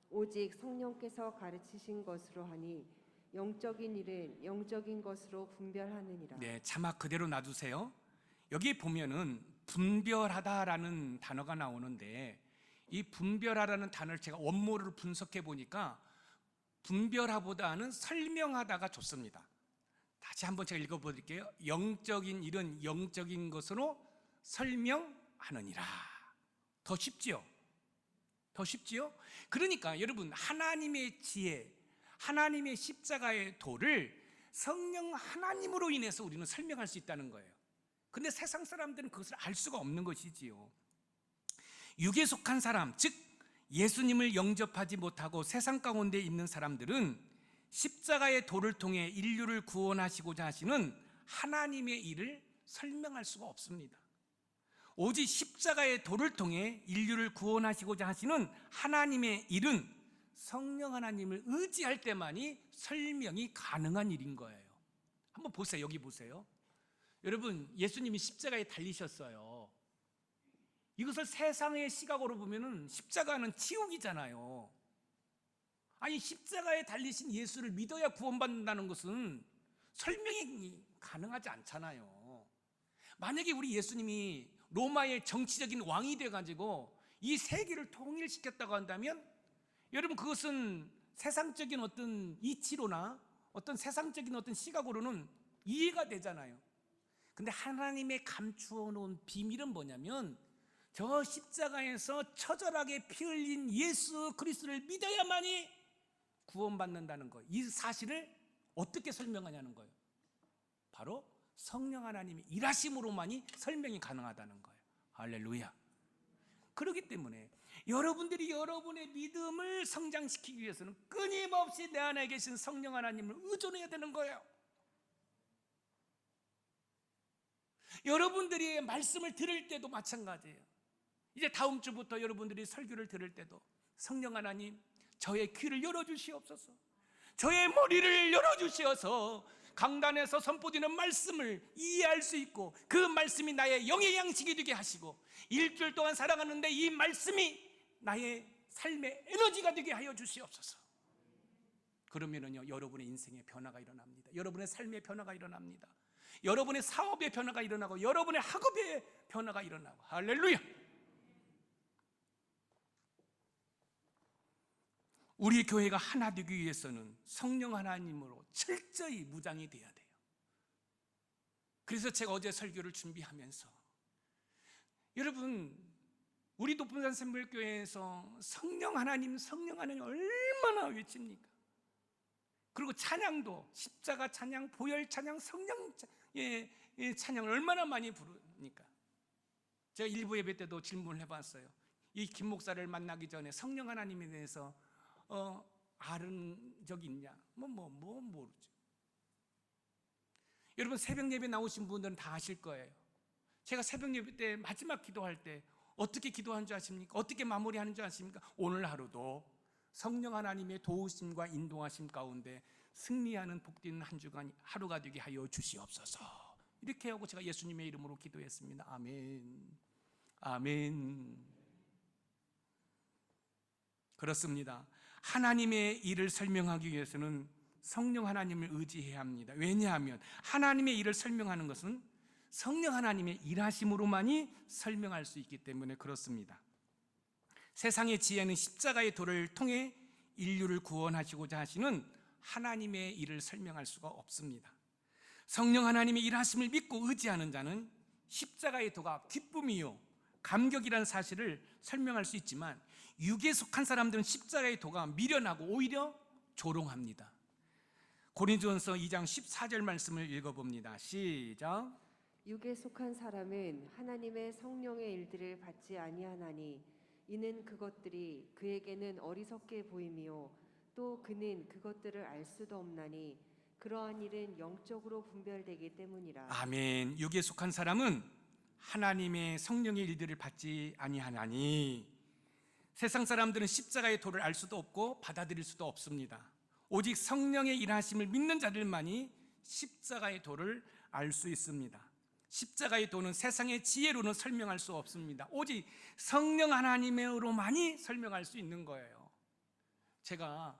오직 성령께서 가르치신 것으로 하니 영적인 일은 영적인 것으로 분별하느니라. 네, 자막 그대로 놔두세요. 여기 보면은 분별하다라는 단어가 나오는데, 이 분별하라는 단어를 제가 원모를 분석해 보니까 분별하보다는 설명하다가 좋습니다. 다시 한번 제가 읽어드릴게요. 영적인 일은 영적인 것으로 설명하느니라. 더 쉽지요? 더 쉽지요? 그러니까 여러분, 하나님의 지혜, 하나님의 십자가의 도를 성령 하나님으로 인해서 우리는 설명할 수 있다는 거예요. 근데 세상 사람들은 그것을 알 수가 없는 것이지요. 육에 속한 사람, 즉 예수님을 영접하지 못하고 세상 가운데 있는 사람들은 십자가의 도를 통해 인류를 구원하시고자 하시는 하나님의 일을 설명할 수가 없습니다. 오직 십자가의 도를 통해 인류를 구원하시고자 하시는 하나님의 일은 성령 하나님을 의지할 때만이 설명이 가능한 일인 거예요. 한번 보세요. 여기 보세요. 여러분, 예수님이 십자가에 달리셨어요. 이것을 세상의 시각으로 보면은 십자가는 치욕이잖아요. 아니, 십자가에 달리신 예수를 믿어야 구원받는다는 것은 설명이 가능하지 않잖아요. 만약에 우리 예수님이 로마의 정치적인 왕이 돼가지고 이 세계를 통일시켰다고 한다면, 여러분, 그것은 세상적인 어떤 이치로나 어떤 세상적인 어떤 시각으로는 이해가 되잖아요. 근데 하나님의 감추어 놓은 비밀은 뭐냐면, 저 십자가에서 처절하게 피 흘린 예수 그리스도를 믿어야만이 구원받는다는 거예요. 이 사실을 어떻게 설명하냐는 거예요. 바로 성령 하나님의 일하심으로만이 설명이 가능하다는 거예요. 할렐루야. 그렇기 때문에 여러분들이 여러분의 믿음을 성장시키기 위해서는 끊임없이 내 안에 계신 성령 하나님을 의존해야 되는 거예요. 여러분들이 말씀을 들을 때도 마찬가지예요. 이제 다음 주부터 여러분들이 설교를 들을 때도 성령 하나님, 저의 귀를 열어주시옵소서, 저의 머리를 열어주시어서 강단에서 선포되는 말씀을 이해할 수 있고 그 말씀이 나의 영의 양식이 되게 하시고, 일주일 동안 살아가는데 이 말씀이 나의 삶의 에너지가 되게 하여 주시옵소서. 그러면은요, 여러분의 인생의 변화가 일어납니다. 여러분의 삶의 변화가 일어납니다. 여러분의 사업의 변화가 일어나고 여러분의 학업의 변화가 일어나고, 할렐루야. 우리 교회가 하나 되기 위해서는 성령 하나님으로 철저히 무장이 돼야 돼요. 그래서 제가 어제 설교를 준비하면서, 여러분, 우리 높은산 샘물교회에서 성령 하나님 얼마나 외칩니까? 그리고 찬양도 십자가 찬양, 보혈 찬양, 성령 찬양을 얼마나 많이 부르니까. 제가 일부 예배 때도 질문을 해봤어요. 이 김 목사를 만나기 전에 성령 하나님에 대해서 아는 적이 있냐? 모르죠. 여러분, 새벽 예배 나오신 분들은 다 아실 거예요. 제가 새벽 예배 때 마지막 기도할 때 어떻게 기도하는 줄 아십니까? 어떻게 마무리하는 줄 아십니까? 오늘 하루도 성령 하나님의 도우심과 인도하심 가운데 승리하는 복된 한 주간 하루가 되게 하여 주시옵소서. 이렇게 하고 제가 예수님의 이름으로 기도했습니다. 아멘. 아멘. 그렇습니다. 하나님의 일을 설명하기 위해서는 성령 하나님을 의지해야 합니다. 왜냐하면 하나님의 일을 설명하는 것은 성령 하나님의 일하심으로만이 설명할 수 있기 때문에 그렇습니다. 세상의 지혜는 십자가의 도를 통해 인류를 구원하시고자 하시는 하나님의 일을 설명할 수가 없습니다. 성령 하나님의 일하심을 믿고 의지하는 자는 십자가의 도가 기쁨이요 감격이라는 사실을 설명할 수 있지만, 육에 속한 사람들은 십자가의 도가 미련하고 오히려 조롱합니다. 고린도전서 2장 14절 말씀을 읽어봅니다. 시작. 육에 속한 사람은 하나님의 성령의 일들을 받지 아니하나니 이는 그것들이 그에게는 어리석게 보임이요 또 그는 그것들을 알 수도 없나니 그러한 일은 영적으로 분별되기 때문이라. 아멘. 육에 속한 사람은 하나님의 성령의 일들을 받지 아니하나니, 세상 사람들은 십자가의 도를 알 수도 없고 받아들일 수도 없습니다. 오직 성령의 일하심을 믿는 자들만이 십자가의 도를 알 수 있습니다. 십자가의 도는 세상의 지혜로는 설명할 수 없습니다. 오직 성령 하나님으로만이 설명할 수 있는 거예요. 제가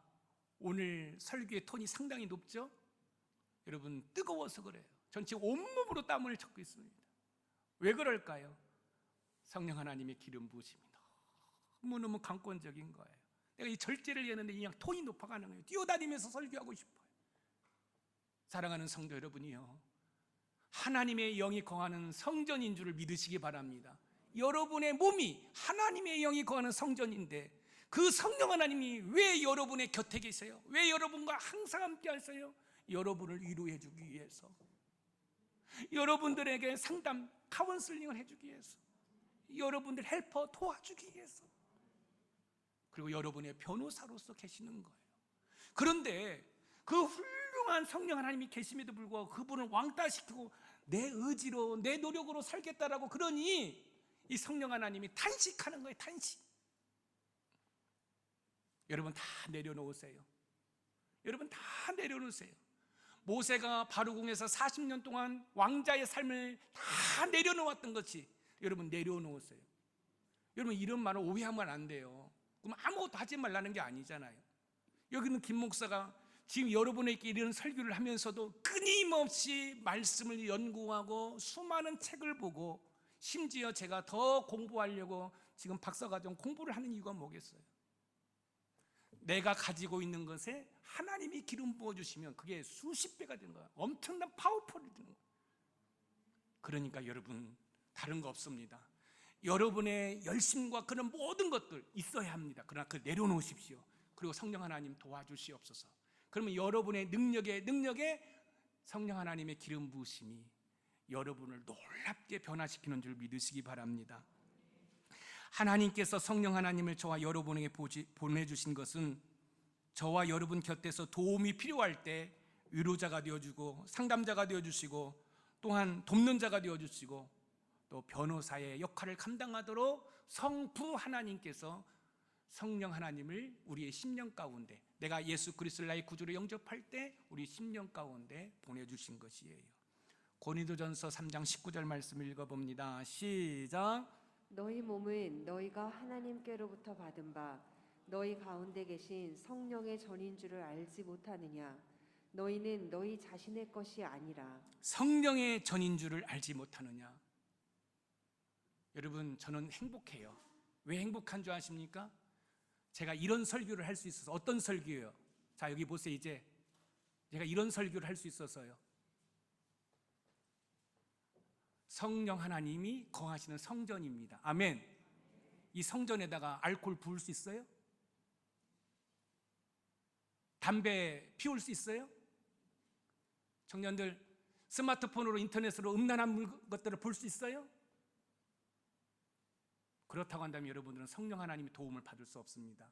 오늘 설교의 톤이 상당히 높죠? 여러분, 뜨거워서 그래요. 전 지금 온몸으로 땀을 쳤고 있습니다. 왜 그럴까요? 성령 하나님의 기름 부으심이 너무너무 강권적인 거예요. 내가 이 절제를 했는데 그냥 톤이 높아가는 거예요. 뛰어다니면서 설교하고 싶어요. 사랑하는 성도 여러분이요, 하나님의 영이 거하는 성전인 줄을 믿으시기 바랍니다. 여러분의 몸이 하나님의 영이 거하는 성전인데 그 성령 하나님이 왜 여러분의 곁에 계세요? 왜 여러분과 항상 함께 하세요? 여러분을 위로해 주기 위해서, 여러분들에게 상담, 카운슬링을 해주기 위해서, 여러분들 헬퍼 도와주기 위해서, 그리고 여러분의 변호사로서 계시는 거예요. 그런데 그 훌륭한 성령 하나님이 계심에도 불구하고 그분을 왕따시키고 내 의지로 내 노력으로 살겠다라고 그러니 이 성령 하나님이 탄식하는 거예요. 탄식. 여러분 다 내려놓으세요. 여러분 다 내려놓으세요. 모세가 바로궁에서 40년 동안 왕자의 삶을 다 내려놓았던 것이, 여러분 내려놓으세요. 여러분 이런 말을 오해하면 안 돼요. 그럼 아무것도 하지 말라는 게 아니잖아요. 여기는 김 목사가 지금 여러분에게 이런 설교를 하면서도 끊임없이 말씀을 연구하고 수많은 책을 보고, 심지어 제가 더 공부하려고 지금 박사과정 공부를 하는 이유가 뭐겠어요? 내가 가지고 있는 것에 하나님이 기름 부어주시면 그게 수십 배가 되는 거예요. 엄청난 파워풀이 되는 거예요. 그러니까 여러분 다른 거 없습니다. 여러분의 열심과 그런 모든 것들 있어야 합니다. 그러나 그걸 내려놓으십시오. 그리고 성령 하나님 도와주시옵소서. 그러면 여러분의 능력에 성령 하나님의 기름 부으심이 여러분을 놀랍게 변화시키는 줄 믿으시기 바랍니다. 하나님께서 성령 하나님을 저와 여러분에게 보내주신 것은 저와 여러분 곁에서 도움이 필요할 때 위로자가 되어주고 상담자가 되어주시고 또한 돕는 자가 되어주시고 또 변호사의 역할을 감당하도록 성부 하나님께서 성령 하나님을 우리의 심령 가운데, 내가 예수 그리스도를 나의 구주로 영접할 때 우리 심령 가운데 보내주신 것이에요. 고린도전서 3장 19절 말씀을 읽어봅니다. 시작. 너희 몸은 너희가 하나님께로부터 받은 바 너희 가운데 계신 성령의 전인 줄을 알지 못하느냐? 너희는 너희 자신의 것이 아니라. 성령의 전인 줄을 알지 못하느냐? 여러분 저는 행복해요. 왜 행복한 줄 아십니까? 제가 이런 설교를 할 수 있어서. 어떤 설교예요? 자 여기 보세요. 이제 제가 이런 설교를 할 수 있어서요. 성령 하나님이 거하시는 성전입니다. 아멘. 이 성전에다가 알코올 부을 수 있어요? 담배 피울 수 있어요? 청년들 스마트폰으로 인터넷으로 음란한 것들을 볼 수 있어요? 그렇다고 한다면 여러분들은 성령 하나님의 도움을 받을 수 없습니다.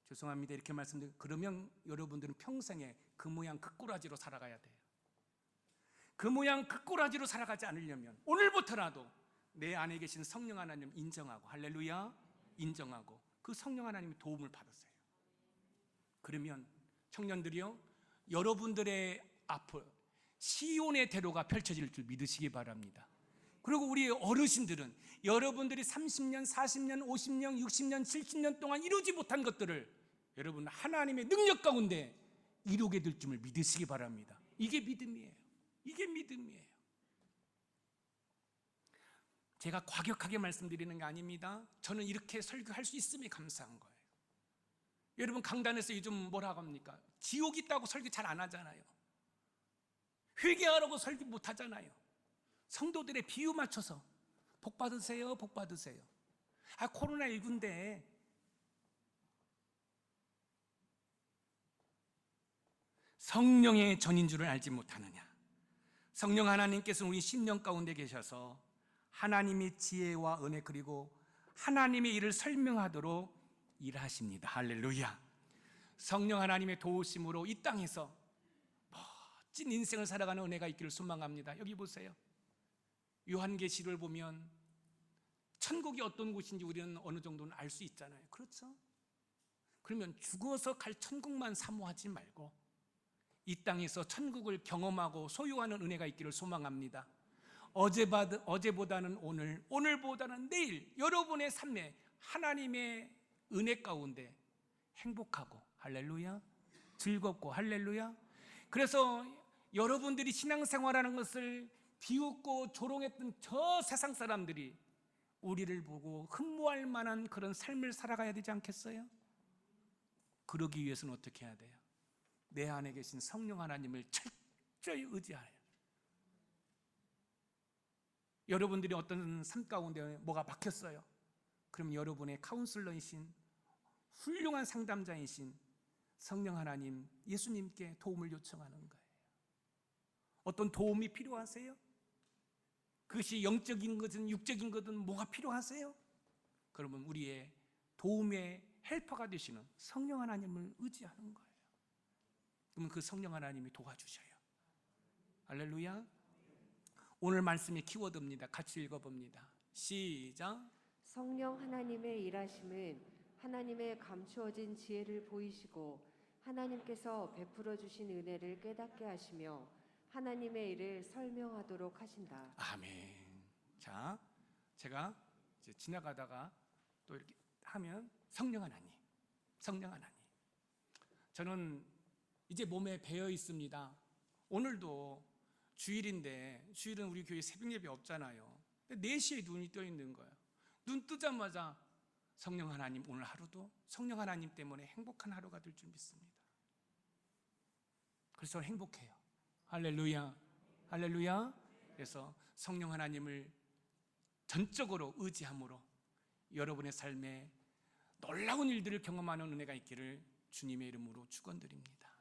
죄송합니다. 이렇게 말씀드리고, 그러면 여러분들은 평생에 그 모양 그 꼬라지로 살아가야 돼요. 그 모양 그 꼬라지로 살아가지 않으려면 오늘부터라도 내 안에 계신 성령 하나님 인정하고, 할렐루야, 인정하고 그 성령 하나님의 도움을 받으세요. 그러면 청년들이요, 여러분들의 앞을 시온의 대로가 펼쳐질 줄 믿으시기 바랍니다. 그리고 우리 어르신들은 여러분들이 30년, 40년, 50년, 60년, 70년 동안 이루지 못한 것들을 여러분 하나님의 능력 가운데 이루게 될 줄 믿으시기 바랍니다. 이게 믿음이에요. 이게 믿음이에요. 제가 과격하게 말씀드리는 게 아닙니다. 저는 이렇게 설교할 수 있음에 감사한 거예요. 여러분 강단에서 요즘 뭐라고 합니까? 지옥 있다고 설교 잘 안 하잖아요. 회개하라고 설교 못 하잖아요. 성도들의 비유 맞춰서 복 받으세요, 복 받으세요. 코로나19인데 성령의 전인 줄을 알지 못하느냐? 성령 하나님께서는 우리 심령 가운데 계셔서 하나님의 지혜와 은혜, 그리고 하나님의 일을 설명하도록 일하십니다. 할렐루야. 성령 하나님의 도우심으로 이 땅에서 멋진 인생을 살아가는 은혜가 있기를 소망합니다. 여기 보세요. 요한계시를 보면 천국이 어떤 곳인지 우리는 어느 정도는 알 수 있잖아요. 그렇죠? 그러면 죽어서 갈 천국만 사모하지 말고 이 땅에서 천국을 경험하고 소유하는 은혜가 있기를 소망합니다. 어제보다는 오늘, 오늘보다는 내일, 여러분의 삶에 하나님의 은혜 가운데 행복하고, 할렐루야, 즐겁고, 할렐루야. 그래서 여러분들이 신앙생활하는 것을 비웃고 조롱했던 저 세상 사람들이 우리를 보고 흠모할 만한 그런 삶을 살아가야 되지 않겠어요? 그러기 위해서는 어떻게 해야 돼요? 내 안에 계신 성령 하나님을 철저히 의지하여야 돼요. 여러분들이 어떤 삶 가운데 뭐가 막혔어요? 그럼 여러분의 카운슬러이신 훌륭한 상담자이신 성령 하나님, 예수님께 도움을 요청하는 거예요. 어떤 도움이 필요하세요? 그것이 영적인 것은 육적인 것은 뭐가 필요하세요? 그러면 우리의 도움의 헬퍼가 되시는 성령 하나님을 의지하는 거예요. 그러면 그 성령 하나님이 도와주셔요. 할렐루야. 오늘 말씀의 키워드입니다. 같이 읽어봅니다. 시작. 성령 하나님의 일하심은 하나님의 감추어진 지혜를 보이시고 하나님께서 베풀어 주신 은혜를 깨닫게 하시며 하나님의 일을 설명하도록 하신다. 아멘. 자, 제가 이제 지나가다가 또 이렇게 하면 성령 하나님, 성령 하나님. 저는 이제 몸에 배어 있습니다. 오늘도 주일인데, 주일은 우리 교회 새벽 예배 없잖아요. 근데 4시에 눈이 떠 있는 거예요. 눈 뜨자마자 성령 하나님, 오늘 하루도 성령 하나님 때문에 행복한 하루가 될 줄 믿습니다. 그래서 행복해요. 할렐루야, 할렐루야. 그래서 성령 하나님을 전적으로 의지함으로 여러분의 삶에 놀라운 일들을 경험하는 은혜가 있기를 주님의 이름으로 축원드립니다.